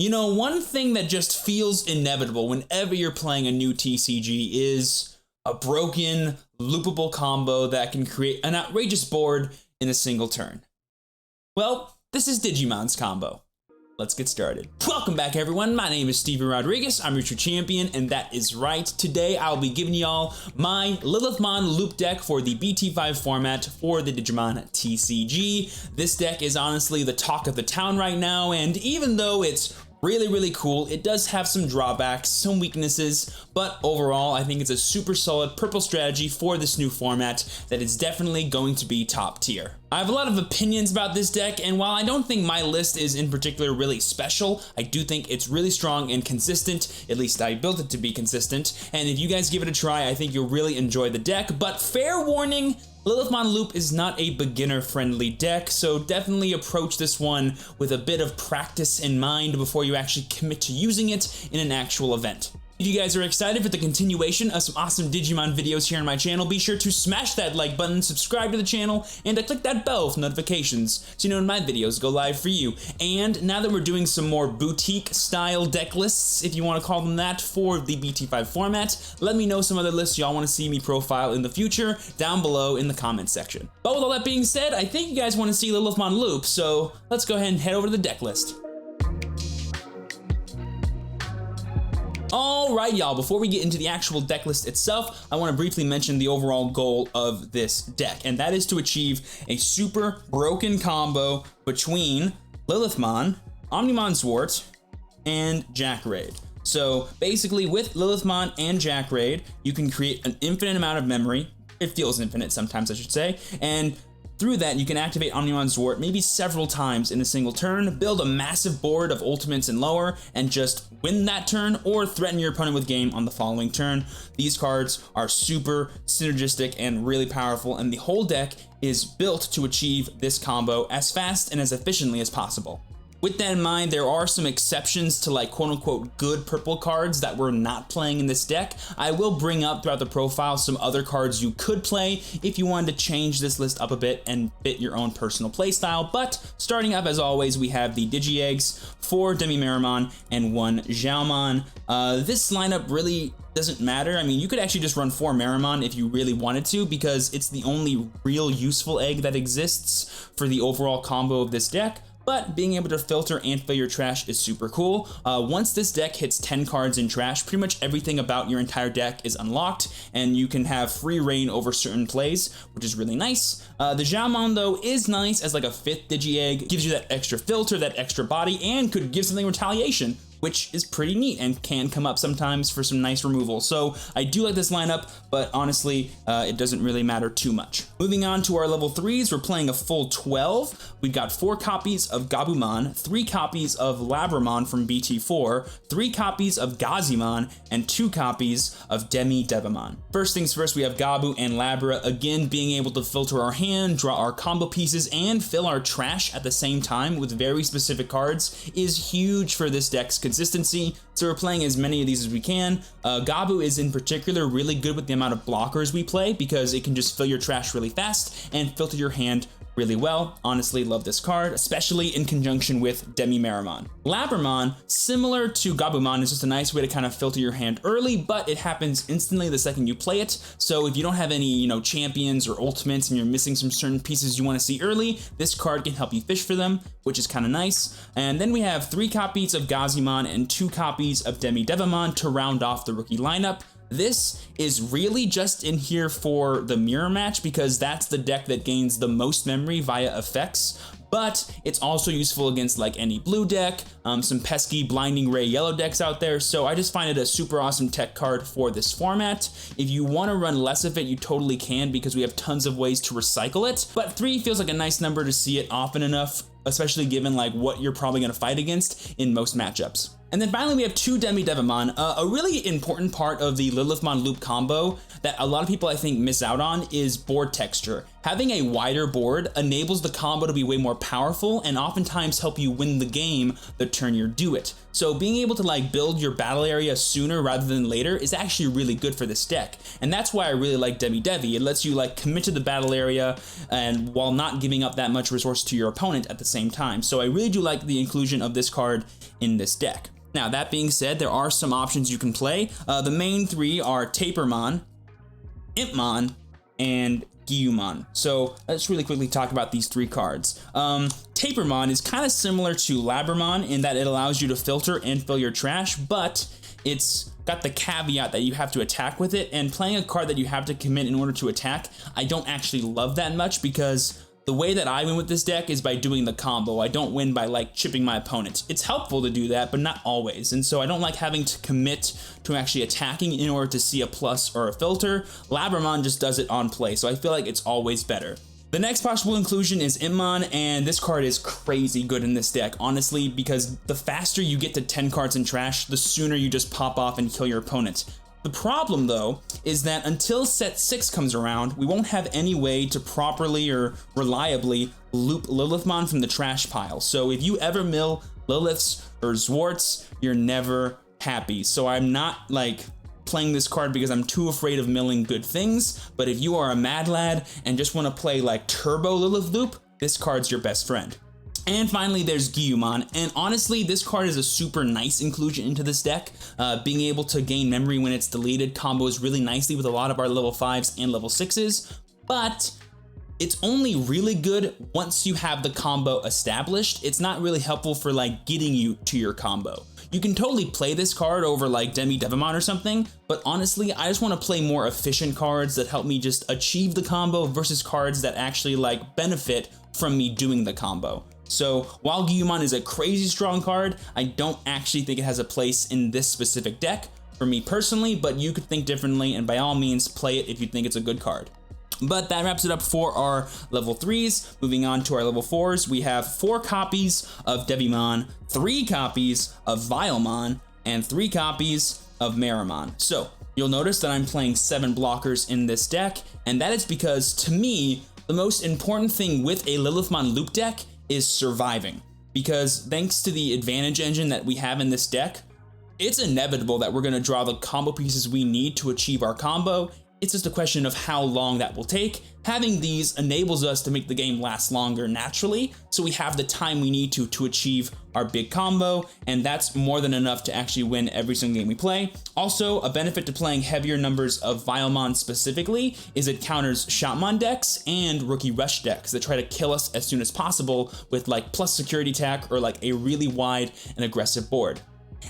You know, one thing that just feels inevitable whenever you're playing a new TCG is a broken, loopable combo that can create an outrageous board in a single turn. Well, this is Digimon's combo. Let's get started. Welcome back, everyone. My name is Steven Rodriguez. I'm your true champion, and that is right. Today, I'll be giving y'all my Lilithmon loop deck for the BT5 format for the Digimon TCG. This deck is honestly the talk of the town right now, and even though it's really cool, it does have some drawbacks, some weaknesses, but overall, I think it's a super solid purple strategy for this new format that is definitely going to be top tier. I have a lot of opinions about this deck, and while I don't think my list is in particular really special, I do think it's really strong and consistent. At least I built it to be consistent, and if you guys give it a try, I think you'll really enjoy the deck, but fair warning, Lilithmon Loop is not a beginner-friendly deck, so definitely approach this one with a bit of practice in mind before you actually commit to using it in an actual event. If you guys are excited for the continuation of some awesome Digimon videos here on my channel, be sure to smash that like button, subscribe to the channel, and click that bell for notifications so you know when my videos go live for you. And now that we're doing some more boutique-style deck lists, if you want to call them that, for the BT5 format, let me know some other lists y'all want to see me profile in the future down below in the comments section. But with all that being said, I think you guys want to see Lilithmon Loop, so let's go ahead and head over to the deck list. Alright y'all, before we get into the actual deck list itself, I want to briefly mention the overall goal of this deck, and that is to achieve a super broken combo between Lilithmon, Omnimon Zwart, and Jackraid. So basically with Lilithmon and Jackraid, you can create an infinite amount of memory. It feels infinite sometimes, I should say, and through that, you can activate Omnimon Zwart maybe several times in a single turn, build a massive board of ultimates and lower, and just win that turn or threaten your opponent with game on the following turn. These cards are super synergistic and really powerful, and the whole deck is built to achieve this combo as fast and as efficiently as possible. With that in mind, there are some exceptions to like quote-unquote good purple cards that we're not playing in this deck. I will bring up throughout the profile some other cards you could play if you wanted to change this list up a bit and fit your own personal playstyle. But starting up as always, we have the Digi-eggs, 4 Demi-Meramon, and 1 Xiaomon. This lineup really doesn't matter. I mean, you could actually just run 4 Meramon if you really wanted to, because it's the only real useful egg that exists for the overall combo of this deck. But being able to filter and fill your trash is super cool. Once this deck hits 10 cards in trash, pretty much everything about your entire deck is unlocked, and you can have free reign over certain plays, which is really nice. The Xiaomon, though, is nice as like a 5th Digi-egg, gives you that extra filter, that extra body, and could give something retaliation, which is pretty neat and can come up sometimes for some nice removal. So I do like this lineup, but honestly, it doesn't really matter too much. Moving on to our level 3s, we're playing a full 12. We've got 4 copies of Gabumon, 3 copies of Labramon from BT4, 3 copies of Gazimon, and 2 copies of Demi-Devimon. First things first, we have Gabu and Labra, again being able to filter our hand, draw our combo pieces, and fill our trash at the same time with very specific cards is huge for this deck's consistency, so we're playing as many of these as we can. Gabu is in particular really good with the amount of blockers we play because it can just fill your trash really fast and filter your hand really well. Honestly, love this card, especially in conjunction with Demi-Meramon. Labramon, similar to Gabumon, is just a nice way to kind of filter your hand early, but it happens instantly the second you play it. So if you don't have any, champions or ultimates and you're missing some certain pieces you want to see early, this card can help you fish for them, which is kind of nice. And then we have 3 copies of Gazimon and 2 copies of Demi-Devimon to round off the rookie lineup. This is really just in here for the mirror match because that's the deck that gains the most memory via effects, but it's also useful against like any blue deck, some pesky Blinding Ray yellow decks out there, so I just find it a super awesome tech card for this format. If you want to run less of it, you totally can because we have tons of ways to recycle it, but 3 feels like a nice number to see it often enough, especially given like what you're probably going to fight against in most matchups. And then finally we have 2 Demi-Devimon, a really important part of the Lilithmon loop combo that a lot of people I think miss out on is board texture. Having a wider board enables the combo to be way more powerful and oftentimes help you win the game the turn you do it. So being able to like build your battle area sooner rather than later is actually really good for this deck. And that's why I really like Demi-Devi. It lets you like commit to the battle area and while not giving up that much resource to your opponent at the same time. So I really do like the inclusion of this card in this deck. Now that being said, there are some options you can play. The main 3 are Tapermon, Impmon, and Gyumon. So let's really quickly talk about these 3 cards. Tapermon is kind of similar to Labramon in that it allows you to filter and fill your trash, but it's got the caveat that you have to attack with it, and playing a card that you have to commit in order to attack, I don't actually love that much because the way that I win with this deck is by doing the combo. I don't win by like chipping my opponent. It's helpful to do that, but not always. And so I don't like having to commit to actually attacking in order to see a plus or a filter. Labramon just does it on play, so I feel like it's always better. The next possible inclusion is Impmon, and this card is crazy good in this deck, honestly, because the faster you get to 10 cards in trash, the sooner you just pop off and kill your opponent. The problem, though, is that until set 6 comes around, we won't have any way to properly or reliably loop Lilithmon from the trash pile. So if you ever mill Liliths or Zwarts, you're never happy. So I'm not like playing this card because I'm too afraid of milling good things, but if you are a mad lad and just want to play like Turbo Lilith Loop, this card's your best friend. And finally, there's Gyumon, and honestly, this card is a super nice inclusion into this deck. Being able to gain memory when it's deleted combos really nicely with a lot of our level 5s and level 6s, but it's only really good once you have the combo established. It's not really helpful for like getting you to your combo. You can totally play this card over like Demi-Devimon or something, but honestly, I just want to play more efficient cards that help me just achieve the combo versus cards that actually like benefit from me doing the combo. So while Gyumon is a crazy strong card, I don't actually think it has a place in this specific deck for me personally, but you could think differently and by all means play it if you think it's a good card. But that wraps it up for our level 3s. Moving on to our level 4s, we have 4 copies of Devimon, 3 copies of Vilemon, and 3 copies of Meramon. So you'll notice that I'm playing 7 blockers in this deck, and that is because to me, the most important thing with a Lilithmon loop deck is surviving, because thanks to the advantage engine that we have in this deck, it's inevitable that we're going to draw the combo pieces we need to achieve our combo. It's just a question of how long that will take. Having these enables us to make the game last longer naturally, so we have the time we need to achieve our big combo, and that's more than enough to actually win every single game we play. Also, a benefit to playing heavier numbers of Vilemon specifically is it counters Shotmon decks and Rookie Rush decks that try to kill us as soon as possible with like plus security attack or like a really wide and aggressive board.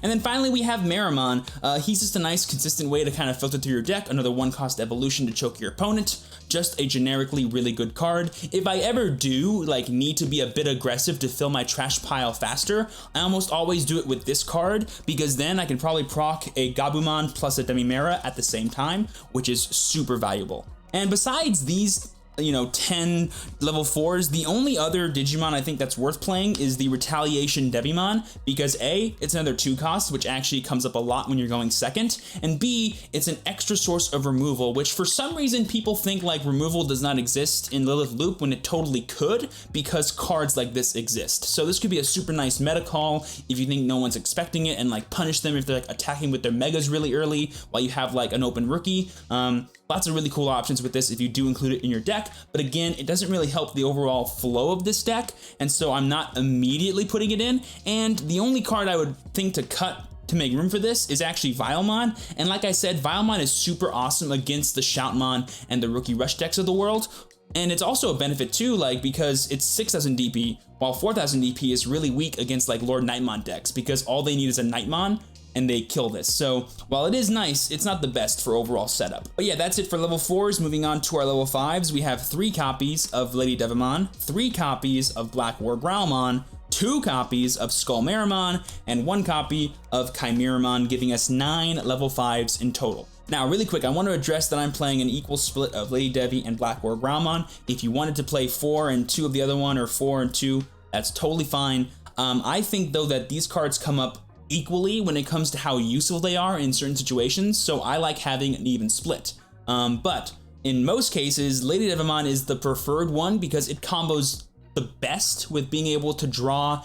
And then finally we have Meramon. He's just a nice consistent way to kind of filter through your deck, another 1-cost evolution to choke your opponent, just a generically really good card. If I ever do like need to be a bit aggressive to fill my trash pile faster, I almost always do it with this card, because then I can probably proc a Gabumon plus a Demimera at the same time, which is super valuable. And besides these 10 level 4s, the only other Digimon I think that's worth playing is the Retaliation Devimon, because A, it's another 2 cost, which actually comes up a lot when you're going second, and B, it's an extra source of removal, which for some reason people think like removal does not exist in Lilith Loop when it totally could, because cards like this exist. So this could be a super nice meta call if you think no one's expecting it, and like punish them if they're like attacking with their megas really early while you have like an open rookie. Lots of really cool options with this if you do include it in your deck, but again, it doesn't really help the overall flow of this deck, and so I'm not immediately putting it in, and the only card I would think to cut to make room for this is actually Vilemon, and like I said, Vilemon is super awesome against the Shoutmon and the Rookie Rush decks of the world, and it's also a benefit too, like because it's 6,000 DP, while 4,000 DP is really weak against like Lord Nightmon decks, because all they need is a Nightmon, and they kill this. So while it is nice, it's not the best for overall setup. But yeah, that's it for level 4s. Moving on to our level 5s, we have 3 copies of Lady Devimon, 3 copies of Black War Growlmon, 2 copies of Skull Meramon, and 1 copy of Chimeramon, giving us 9 level 5s in total. Now, really quick, I want to address that I'm playing an equal split of Lady Devi and Black War Growlmon. If you wanted to play 4 and 2 of the other one, or 4 and 2, that's totally fine. I think though that these cards come up equally when it comes to how useful they are in certain situations, so I like having an even split. But in most cases, Lady Devimon is the preferred one because it combos the best with being able to draw,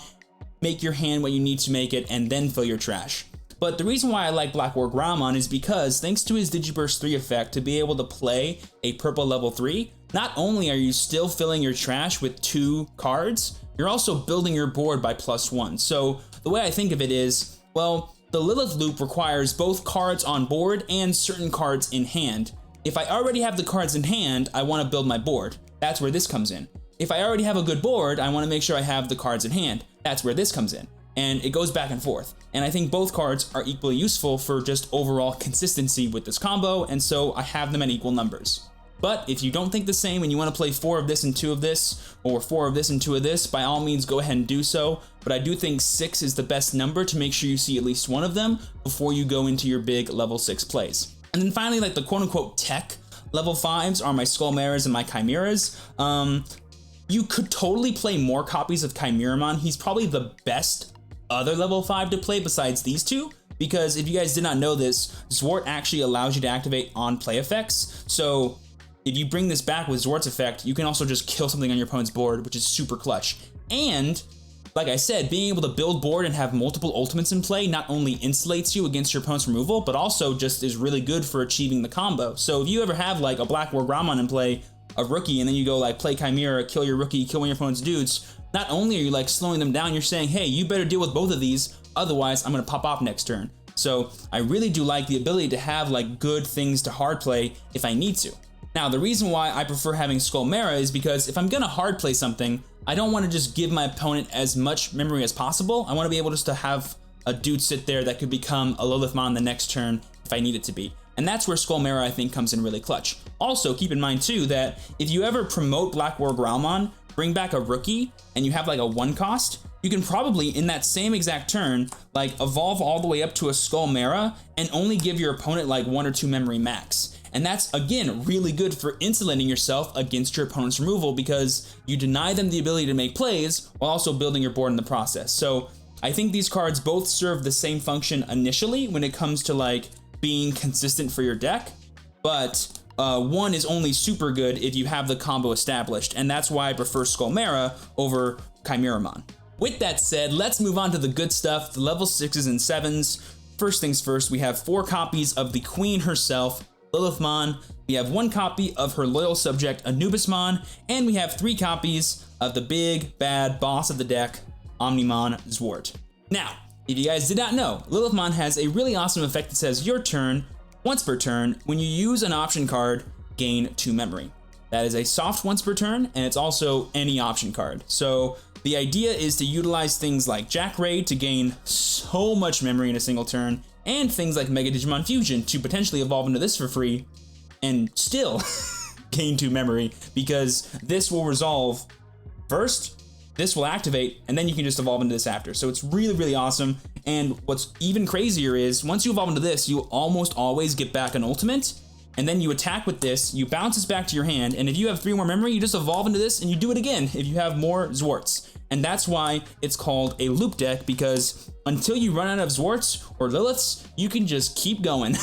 make your hand what you need to make it, and then fill your trash. But the reason why I like Black War Greymon is because thanks to his Digiburst 3 effect to be able to play a purple level 3, not only are you still filling your trash with 2 cards, you're also building your board by +1. So the way I think of it is, well, the Lilith loop requires both cards on board and certain cards in hand. If I already have the cards in hand, I want to build my board. That's where this comes in. If I already have a good board, I want to make sure I have the cards in hand. That's where this comes in. And it goes back and forth. And I think both cards are equally useful for just overall consistency with this combo, and so I have them at equal numbers. But if you don't think the same and you want to play 4 of this and 2 of this, or 4 of this and 2 of this, by all means go ahead and do so. But I do think 6 is the best number to make sure you see at least one of them before you go into your big level 6 plays. And then finally, like the quote-unquote tech level 5s are my Skullmaras and my Chimeras. You could totally play more copies of Chimeramon. He's probably the best other level 5 to play besides these two, because if you guys did not know this, Zwart actually allows you to activate on play effects. So if you bring this back with Zwart's effect, you can also just kill something on your opponent's board, which is super clutch. And like I said, being able to build board and have multiple ultimates in play not only insulates you against your opponent's removal, but also just is really good for achieving the combo. So if you ever have like a Black War Greymon in play, a rookie, and then you go like play Chimera, kill your rookie, kill one of your opponent's dudes, not only are you like slowing them down, you're saying, hey, you better deal with both of these, otherwise I'm gonna pop off next turn. So I really do like the ability to have like good things to hard play if I need to. Now, the reason why I prefer having Skullmara is because if I'm gonna hard play something, I don't wanna just give my opponent as much memory as possible. I wanna be able just to have a dude sit there that could become a Lilithmon the next turn if I need it to be. And that's where Skullmara, I think, comes in really clutch. Also, keep in mind too that if you ever promote Black War Greymon, bring back a rookie, and you have like a 1 cost, you can probably, in that same exact turn, like evolve all the way up to a Skullmara and only give your opponent like 1 or 2 memory max. And that's, again, really good for insulating yourself against your opponent's removal because you deny them the ability to make plays while also building your board in the process. So I think these cards both serve the same function initially when it comes to like being consistent for your deck, but one is only super good if you have the combo established, and that's why I prefer Skullmara over Chimeramon. With that said, let's move on to the good stuff, the level 6s and 7s. First things first, we have 4 copies of the Queen herself, Lilithmon. We have 1 copy of her loyal subject, Anubismon, and we have 3 copies of the big, bad boss of the deck, Omnimon Zwart. Now, if you guys did not know, Lilithmon has a really awesome effect that says your turn, once per turn, when you use an option card, gain 2 memory. That is a soft once per turn, and it's also any option card. So the idea is to utilize things like Jack Raid to gain so much memory in a single turn, and things like Mega Digimon Fusion to potentially evolve into this for free, and still gain 2 memory, because this will resolve first, this will activate, and then you can just evolve into this after. So it's really, really awesome. And what's even crazier is once you evolve into this, you almost always get back an ultimate, and then you attack with this, you bounce this back to your hand, and if you have 3 more memory, you just evolve into this and you do it again if you have more Zwarts. And that's why it's called a loop deck, because until you run out of Zwarts or Liliths, you can just keep going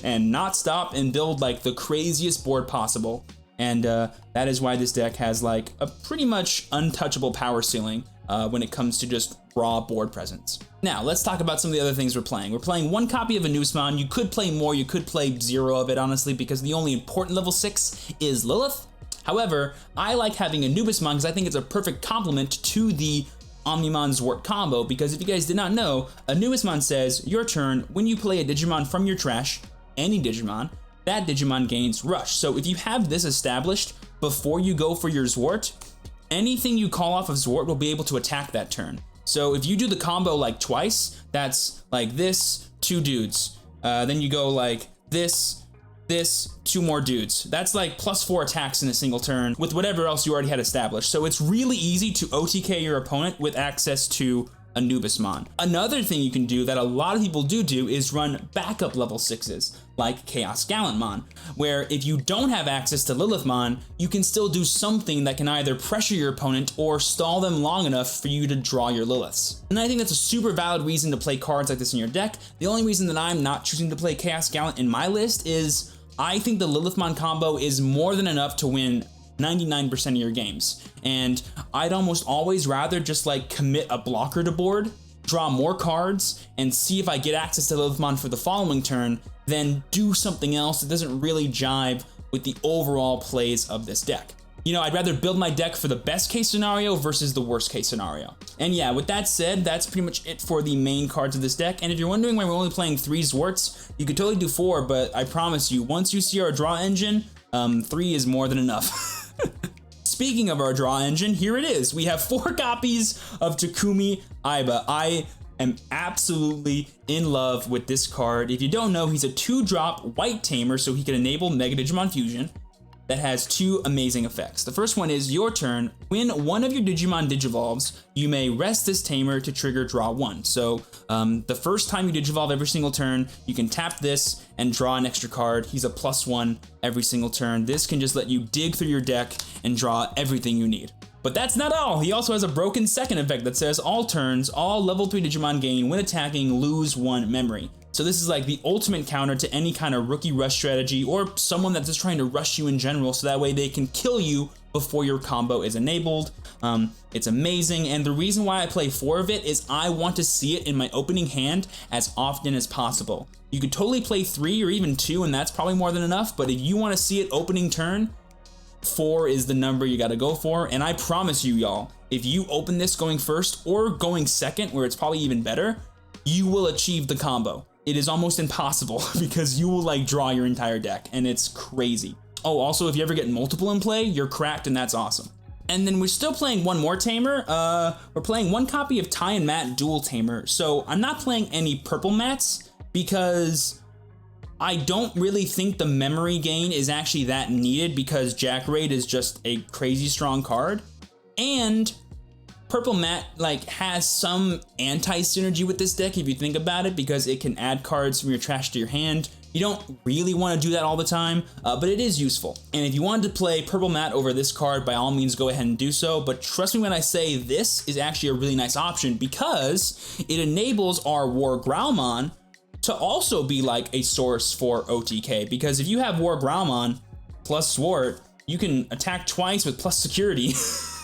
and not stop and build like the craziest board possible. And that is why this deck has like a pretty much untouchable power ceiling when it comes to just raw board presence. Now, let's talk about some of the other things we're playing. We're playing 1 copy of Anubismon. You could play more, you could play 0 of it, honestly, because the only important level 6 is Lilith. However, I like having Anubismon because I think it's a perfect complement to the Omnimon Zwart combo, because if you guys did not know, Anubismon says, your turn, when you play a Digimon from your trash, any Digimon, that Digimon gains Rush. So if you have this established before you go for your Zwart, anything you call off of Zwart will be able to attack that turn. So if you do the combo like twice, that's like this, 2 dudes. Then you go like this, 2 more dudes. That's like +4 attacks in a single turn with whatever else you already had established. So it's really easy to OTK your opponent with access to Anubismon. Another thing you can do that a lot of people do is run backup level 6s, like Chaos Gallantmon, where if you don't have access to Lilithmon, you can still do something that can either pressure your opponent or stall them long enough for you to draw your Liliths. And I think that's a super valid reason to play cards like this in your deck. The only reason that I'm not choosing to play Chaos Gallant in my list is I think the Lilithmon combo is more than enough to win 99% of your games. And I'd almost always rather just like commit a blocker to board, draw more cards, and see if I get access to Lilithmon for the following turn, than do something else that doesn't really jive with the overall plays of this deck. You know, I'd rather build my deck for the best case scenario versus the worst case scenario. And yeah, with that said, that's pretty much it for the main cards of this deck. And if you're wondering why we're only playing 3 Zwarts, you could totally do 4, but I promise you, once you see our draw engine, 3 is more than enough. Speaking of our draw engine, here it is. We have 4 copies of Takumi Aiba. I am absolutely in love with this card. If you don't know, he's a 2-drop white tamer, so he can enable Mega Digimon Fusion. That has 2 amazing effects. The first one is your turn. When one of your Digimon digivolves, you may rest this tamer to trigger draw 1. So the first time you digivolve every single turn, you can tap this and draw an extra card. He's a +1 every single turn. This can just let you dig through your deck and draw everything you need. But that's not all. He also has a broken second effect that says all turns, all level 3 Digimon gain when attacking, lose 1 memory. So this is like the ultimate counter to any kind of rookie rush strategy or someone that's just trying to rush you in general, so that way they can kill you before your combo is enabled. It's amazing, and the reason why I play 4 of it is I want to see it in my opening hand as often as possible. You could totally play 3 or even 2, and that's probably more than enough, but if you want to see it opening turn, 4 is the number you gotta go for. And I promise you, y'all, if you open this going first or going second, where it's probably even better, you will achieve the combo. It is almost impossible because you will like draw your entire deck, and it's crazy. Oh, also, if you ever get multiple in play, you're cracked, and that's awesome. And then we're still playing one more tamer. We're playing 1 copy of Ty and Matt Dual Tamer. So I'm not playing any purple mats because I don't really think the memory gain is actually that needed, because Jack Raid is just a crazy strong card. And Purple Matte like has some anti-synergy with this deck if you think about it, because it can add cards from your trash to your hand. You don't really want to do that all the time, but it is useful. And if you wanted to play Purple Matte over this card, by all means go ahead and do so. But trust me when I say this is actually a really nice option, because it enables our War Growlmon to also be like a source for OTK. Because if you have War Growlmon plus Swart, you can attack twice with plus security.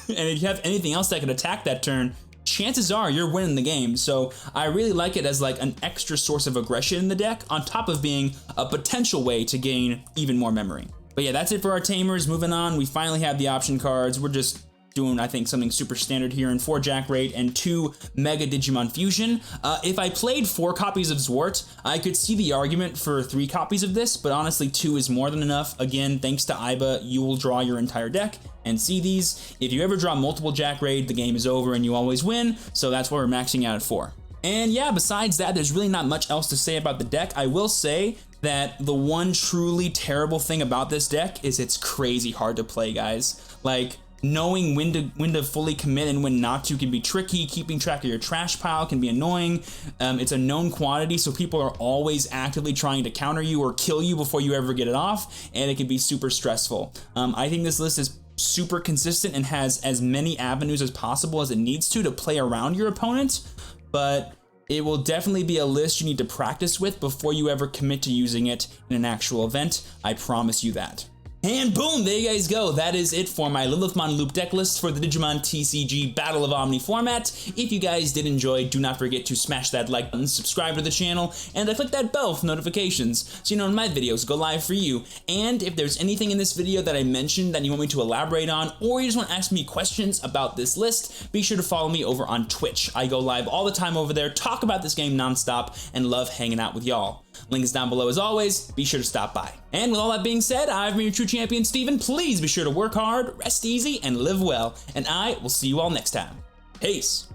And if you have anything else that can attack that turn, chances are you're winning the game. So I really like it as like an extra source of aggression in the deck, on top of being a potential way to gain even more memory. But yeah, that's it for our tamers. Moving on, we finally have the option cards. We're just doing, I think, something super standard here in 4 Jack Raid and 2 Mega Digimon Fusion. If I played 4 copies of Zwart, I could see the argument for 3 copies of this, but honestly 2 is more than enough. Again, thanks to Aiba, you will draw your entire deck and see these. If you ever draw multiple Jack Raid, the game is over and you always win, so that's what we're maxing out at 4. And yeah, besides that, there's really not much else to say about the deck. I will say that the one truly terrible thing about this deck is it's crazy hard to play, guys. Like, knowing when to fully commit and when not to can be tricky. Keeping track of your trash pile can be annoying. It's a known quantity, so people are always actively trying to counter you or kill you before you ever get it off, and it can be super stressful. I think this list is super consistent and has as many avenues as possible as it needs to play around your opponent, but it will definitely be a list you need to practice with before you ever commit to using it in an actual event. I promise you that. And boom, there you guys go. That is it for my Lilithmon loop deck list for the Digimon TCG Battle of Omni format. If you guys did enjoy, do not forget to smash that like button, subscribe to the channel, and click that bell for notifications so you know when my videos go live for you. And if there's anything in this video that I mentioned that you want me to elaborate on, or you just want to ask me questions about this list, be sure to follow me over on Twitch. I go live all the time over there, talk about this game nonstop, and love hanging out with y'all. Link is down below as always. Be sure to stop by. And with all that being said, I've been your true champion, Steven. Please be sure to work hard, rest easy, and live well. And I will see you all next time. Peace.